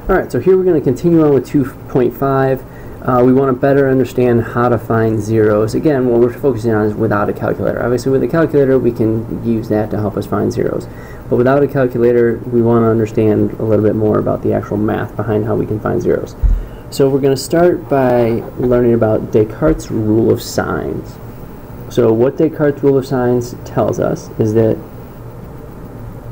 Alright, so here we're going to continue on with 2.5. We want to better understand how to find zeros. Again, what we're focusing on is without a calculator. Obviously with a calculator we can use that to help us find zeros. But without a calculator we want to understand a little bit more about the actual math behind how we can find zeros. So we're going to start by learning about Descartes' rule of signs. So what Descartes' rule of signs tells us is that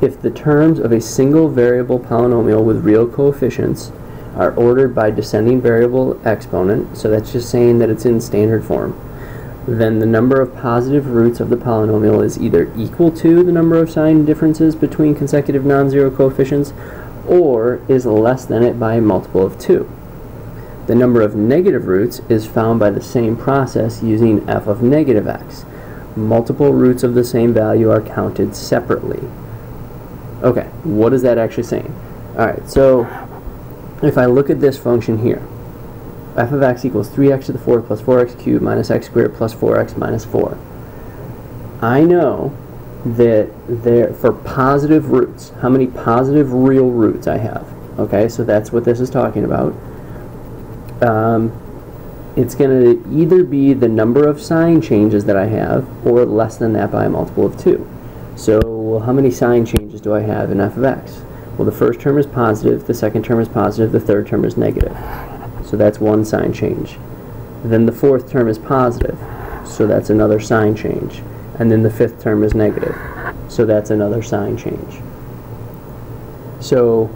if the terms of a single variable polynomial with real coefficients are ordered by descending variable exponent, so that's just saying that it's in standard form, then the number of positive roots of the polynomial is either equal to the number of sign differences between consecutive non-zero coefficients or is less than it by a multiple of 2. The number of negative roots is found by the same process using f of negative x. Multiple roots of the same value are counted separately. Okay, what is that actually saying? Alright, so if I look at this function here, f of x equals 3x to the 4th plus 4x cubed minus x squared plus 4x minus 4. I know that for positive roots, how many positive real roots I have. Okay, so that's what this is talking about. It's going to either be the number of sign changes that I have or less than that by a multiple of 2. So how many sign changes do I have in f of x? Well, the first term is positive, the second term is positive, the third term is negative. So that's one sign change. Then the fourth term is positive, so that's another sign change. And then the fifth term is negative, so that's another sign change. So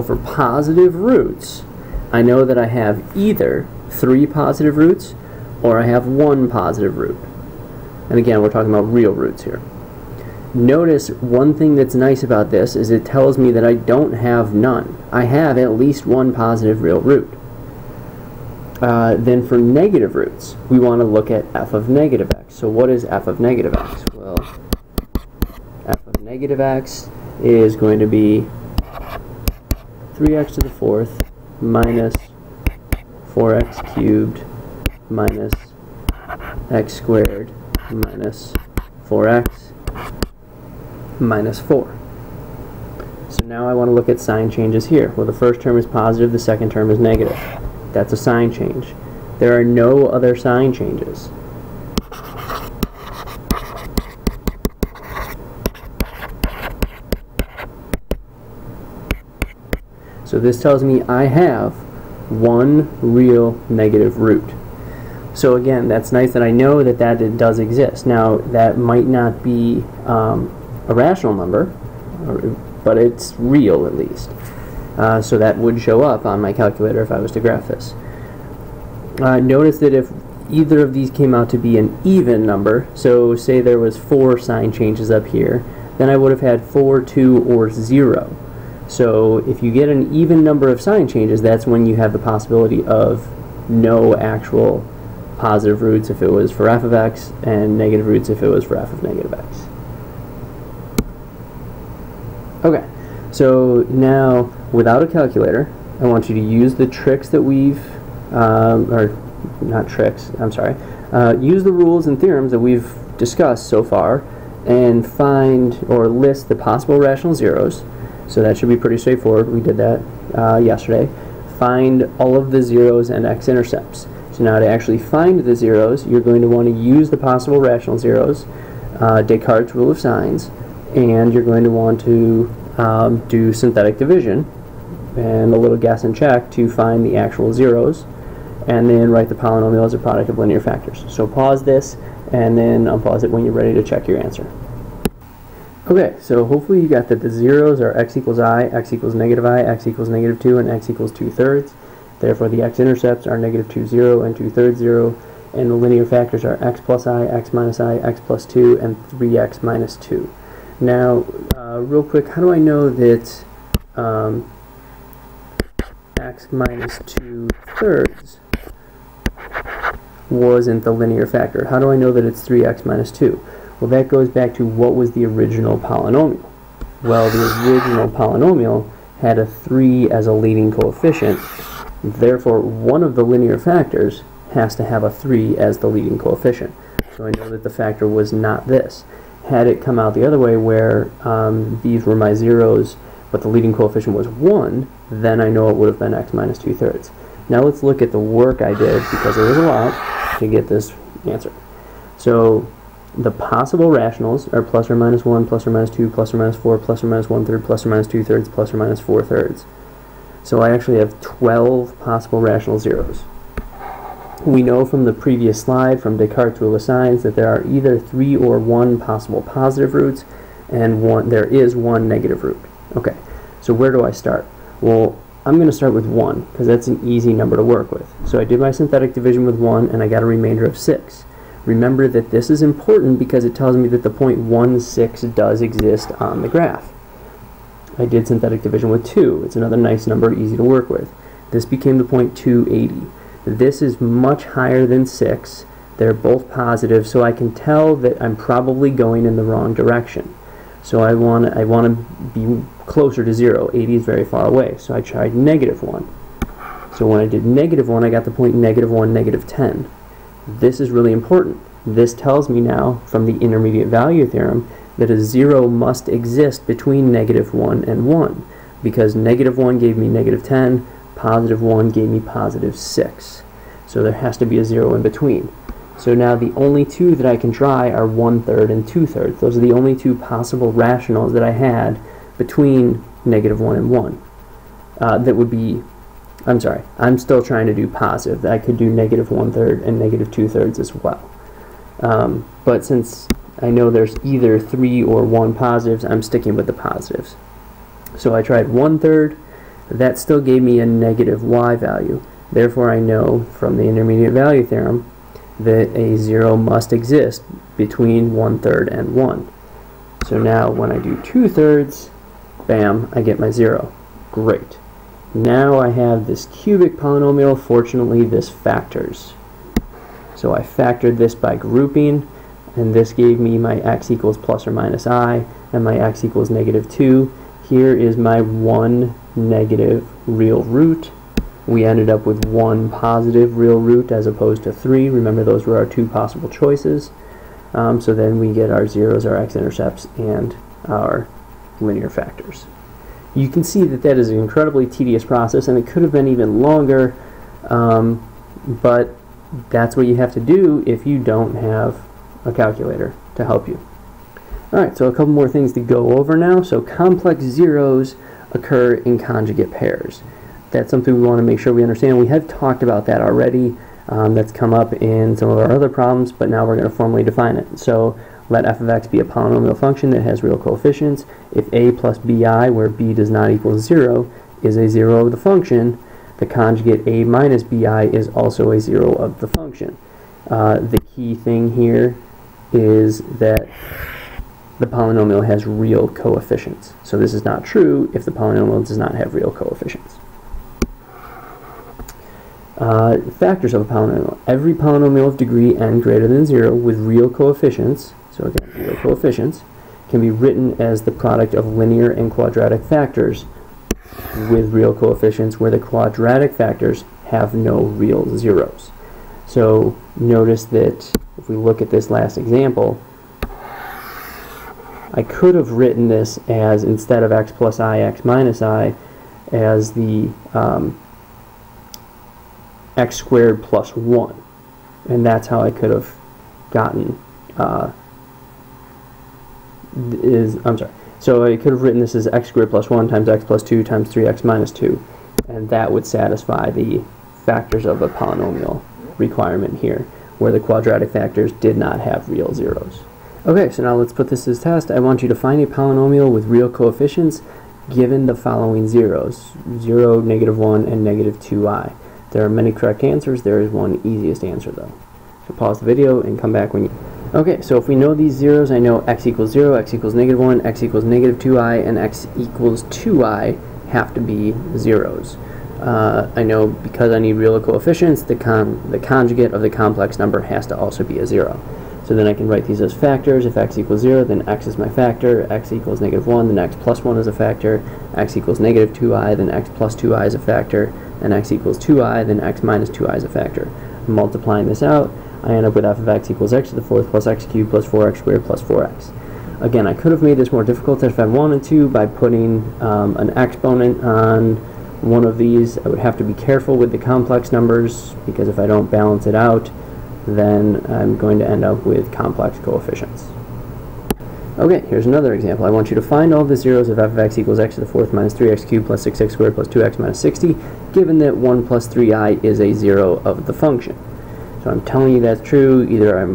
for positive roots, I know that I have either 3 positive roots or I have 1 positive root. And again, we're talking about real roots here. Notice one thing that's nice about this is it tells me that I don't have none. I have at least 1 positive real root. Then for negative roots, we want to look at f of negative x. So what is f of negative x? Well, f of negative x is going to be 3x to the 4th minus 4x cubed minus x squared minus 4x minus 4. So now I want to look at sign changes here. Well, the first term is positive, the second term is negative. That's a sign change. There are no other sign changes. So this tells me I have 1 real negative root. So again, that's nice that I know that it does exist. Now, that might not be a rational number, but it's real at least. So that would show up on my calculator if I was to graph this. Notice that if either of these came out to be an even number, so say there was 4 sign changes up here, then I would have had 4, 2, or 0. So if you get an even number of sign changes, that's when you have the possibility of no actual positive roots if it was for f of x, and negative roots if it was for f of negative x. Okay, so now without a calculator, I want you to use the tricks that we've, or not tricks, I'm sorry, use the rules and theorems that we've discussed so far and find or list the possible rational zeros. So that should be pretty straightforward. We did that yesterday. Find all of the zeros and x-intercepts. So now to actually find the zeros, you're going to want to use the possible rational zeros, Descartes' rule of signs, and you're going to want to do synthetic division and a little guess and check to find the actual zeros, and then write the polynomial as a product of linear factors. So pause this, and then unpause it when you're ready to check your answer. Okay, so hopefully you got that the zeros are x equals I, x equals negative I, x equals negative 2, and x equals 2/3. Therefore the x-intercepts are negative 2, 0, and 2/3, 0, and the linear factors are x plus I, x minus I, x plus 2, and 3x minus 2. Now, real quick, how do I know that x minus 2/3 wasn't the linear factor? How do I know that it's 3x minus 2? Well, that goes back to what was the original polynomial. Well, the original polynomial had a 3 as a leading coefficient. Therefore, one of the linear factors has to have a 3 as the leading coefficient. So I know that the factor was not this. Had it come out the other way where these were my zeros, but the leading coefficient was 1, then I know it would have been x minus 2/3. Now let's look at the work I did, because there was a lot, to get this answer. So the possible rationals are plus or minus 1, plus or minus 2, plus or minus 4, plus or minus 1/3, plus or minus 2/3, plus or minus 4/3. So I actually have 12 possible rational zeros. We know from the previous slide, from Descartes' rule of signs, that there are either 3 or 1 possible positive roots, and there is 1 negative root. Okay, so where do I start? Well, I'm going to start with 1, because that's an easy number to work with. So I did my synthetic division with 1, and I got a remainder of 6. Remember that this is important because it tells me that the point 1,6 does exist on the graph. I did synthetic division with 2. It's another nice number, easy to work with. This became the point 280. This is much higher than 6. They're both positive, so I can tell that I'm probably going in the wrong direction. So I want to be closer to 0. 80 is very far away, so I tried -1. So when I did -1, I got the point -1, -10. This is really important. This tells me now, from the intermediate value theorem, that a 0 must exist between -1 and 1, because -1 gave me -10, +1 gave me +6. So there has to be a 0 in between. So now the only two that I can try are 1/3 and 2/3. Those are the only two possible rationals that I had between -1 and 1. That would be, I'm sorry, I'm still trying to do positive. I could do -1/3 and -2/3 as well. But since I know there's either 3 or 1 positives, I'm sticking with the positives. So I tried 1/3. That still gave me a negative y value. Therefore, I know from the intermediate value theorem that a 0 must exist between 1/3 and 1. So now when I do 2/3, bam, I get my 0. Great. Now I have this cubic polynomial. Fortunately, this factors. So I factored this by grouping, and this gave me my x equals plus or minus I, and my x equals -2. Here is my 1 negative real root. We ended up with 1 positive real root as opposed to 3. Remember, those were our 2 possible choices. So then we get our zeros, our x-intercepts, and our linear factors. You can see that that is an incredibly tedious process, and it could have been even longer, but that's what you have to do if you don't have a calculator to help you. Alright, so a couple more things to go over now. So complex zeros occur in conjugate pairs. That's something we want to make sure we understand. We have talked about that already. That's come up in some of our other problems, but now we're going to formally define it. So let f of x be a polynomial function that has real coefficients. If a plus bi, where b does not equal 0, is a 0 of the function, the conjugate a minus bi is also a 0 of the function. The key thing here is that the polynomial has real coefficients. So this is not true if the polynomial does not have real coefficients. Factors of a polynomial. Every polynomial of degree n greater than 0 with real coefficients, so again, real coefficients, can be written as the product of linear and quadratic factors with real coefficients where the quadratic factors have no real zeros. So notice that if we look at this last example, I could have written this as, instead of x plus I, x minus I, as the x squared plus 1. And that's how I could have gotten, so I could have written this as x squared plus 1 times x plus 2 times 3x minus 2. And that would satisfy the factors of a polynomial requirement here, where the quadratic factors did not have real zeros. Okay, so now let's put this as a test. I want you to find a polynomial with real coefficients given the following zeros: 0, -1, and -2i. There are many correct answers. There is one easiest answer, though. So pause the video and come back when you... Okay, so if we know these zeros, I know x equals 0, x equals -1, x equals -2i, and x equals 2i have to be zeros. I know because I need real coefficients, the conjugate of the complex number has to also be a 0. So then I can write these as factors. If x equals 0, then x is my factor. X equals -1, then x plus 1 is a factor. X equals -2i, then x plus 2i is a factor. And x equals 2i, then x minus 2i is a factor. Multiplying this out, I end up with f of x equals x to the 4th plus x cubed plus 4x squared plus 4x. Again, I could have made this more difficult if I wanted to by putting an exponent on one of these. I would have to be careful with the complex numbers, because if I don't balance it out, then I'm going to end up with complex coefficients. Okay, here's another example. I want you to find all the zeros of f of x equals x to the 4th minus 3x cubed plus 6x squared plus 2x minus 60, given that 1 plus 3i is a zero of the function. So I'm telling you that's true. Either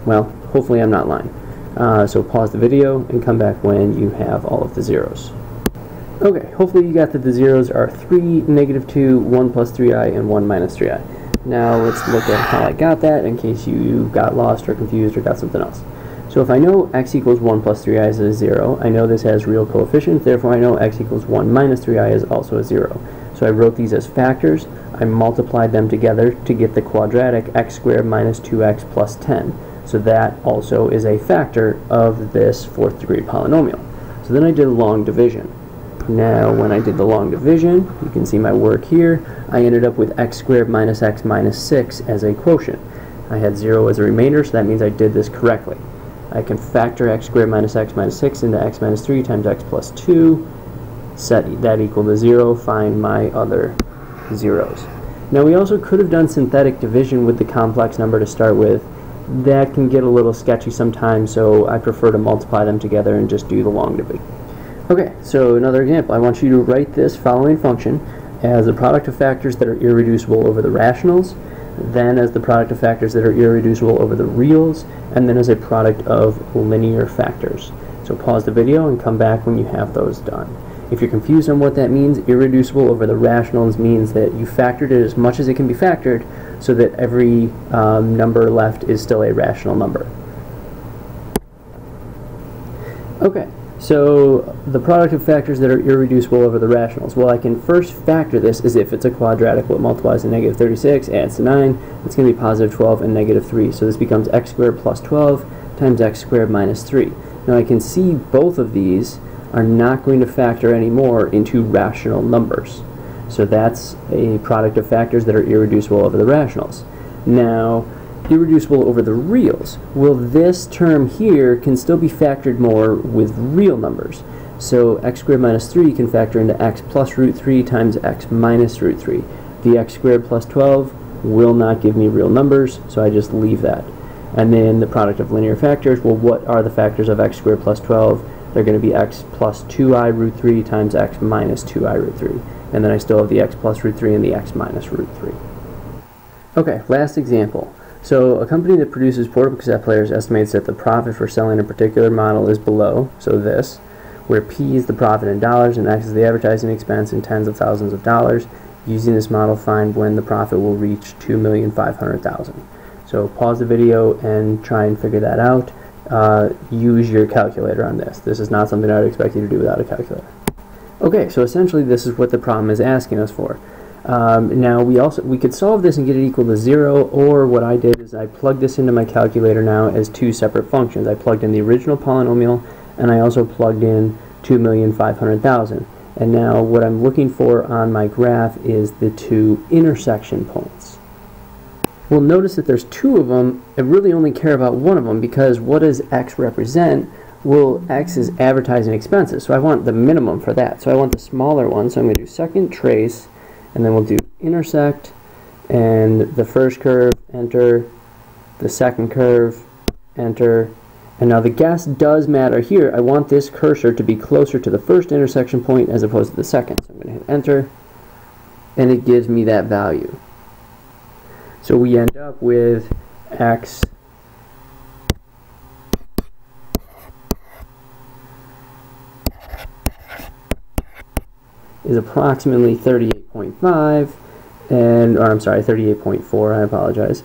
well, hopefully I'm not lying. So pause the video and come back when you have all of the zeros. Okay, hopefully you got that the zeros are 3, -2, 1 plus 3i, and 1 minus 3i. Now let's look at how I got that in case you got lost or confused or got something else. So if I know x equals 1 plus 3i is a 0, I know this has real coefficients, therefore I know x equals 1 minus 3i is also a 0. So I wrote these as factors. I multiplied them together to get the quadratic x squared minus 2x plus 10. So that also is a factor of this 4th degree polynomial. So then I did long division. Now when I did the long division, you can see my work here, I ended up with x squared minus x minus 6 as a quotient. I had 0 as a remainder, so that means I did this correctly. I can factor x squared minus x minus 6 into x minus 3 times x plus 2, set that equal to 0, find my other zeros. Now we also could have done synthetic division with the complex number to start with. That can get a little sketchy sometimes, so I prefer to multiply them together and just do the long division. Okay, so another example. I want you to write this following function as the product of factors that are irreducible over the rationals, then as the product of factors that are irreducible over the reals, and then as a product of linear factors. So pause the video and come back when you have those done. If you're confused on what that means, irreducible over the rationals means that you factored it as much as it can be factored so that every number left is still a rational number. Okay, so the product of factors that are irreducible over the rationals. Well, I can first factor this as if it's a quadratic. What multiplies to -36, adds to 9, it's going to be positive 12 and -3. So this becomes x squared plus 12 times x squared minus 3. Now I can see both of these are not going to factor anymore into rational numbers. So that's a product of factors that are irreducible over the rationals. Now, irreducible over the reals. Well, this term here can still be factored more with real numbers. So x squared minus 3 can factor into x plus root 3 times x minus root 3. The x squared plus 12 will not give me real numbers, so I just leave that. And then the product of linear factors, well, what are the factors of x squared plus 12? They're going to be x plus 2i root 3 times x minus 2i root 3. And then I still have the x plus root 3 and the x minus root 3. Okay, last example. So a company that produces portable cassette players estimates that the profit for selling a particular model is below, so this, where P is the profit in dollars and X is the advertising expense in tens of thousands of dollars. Using this model, find when the profit will reach $2,500,000. So pause the video and try and figure that out. Use your calculator on this. This is not something I would expect you to do without a calculator. Okay, so essentially this is what the problem is asking us for. Now we could solve this and get it equal to 0, or what I did is I plugged this into my calculator now as two separate functions. I plugged in the original polynomial and I also plugged in 2,500,000. And now what I'm looking for on my graph is the two intersection points. Well, notice that there's two of them. I really only care about one of them because what does X represent? Well, X is advertising expenses, so I want the minimum for that. So I want the smaller one, so I'm going to do second trace, and then we'll do intersect, and the first curve, enter, the second curve, enter, and now the guess does matter here. I want this cursor to be closer to the first intersection point as opposed to the second. So I'm going to hit enter, and it gives me that value. So we end up with X is approximately 38.5, and, or I'm sorry, 38.4, I apologize.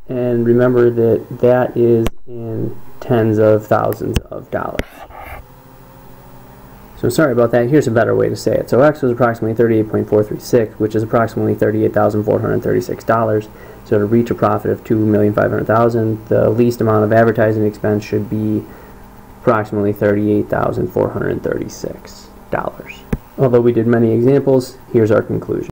And remember that that is in tens of thousands of dollars. So sorry about that. Here's a better way to say it. So X was approximately 38.436, which is approximately $38,436. So to reach a profit of $2,500,000, the least amount of advertising expense should be approximately $38,436. Although we did many examples, here's our conclusion.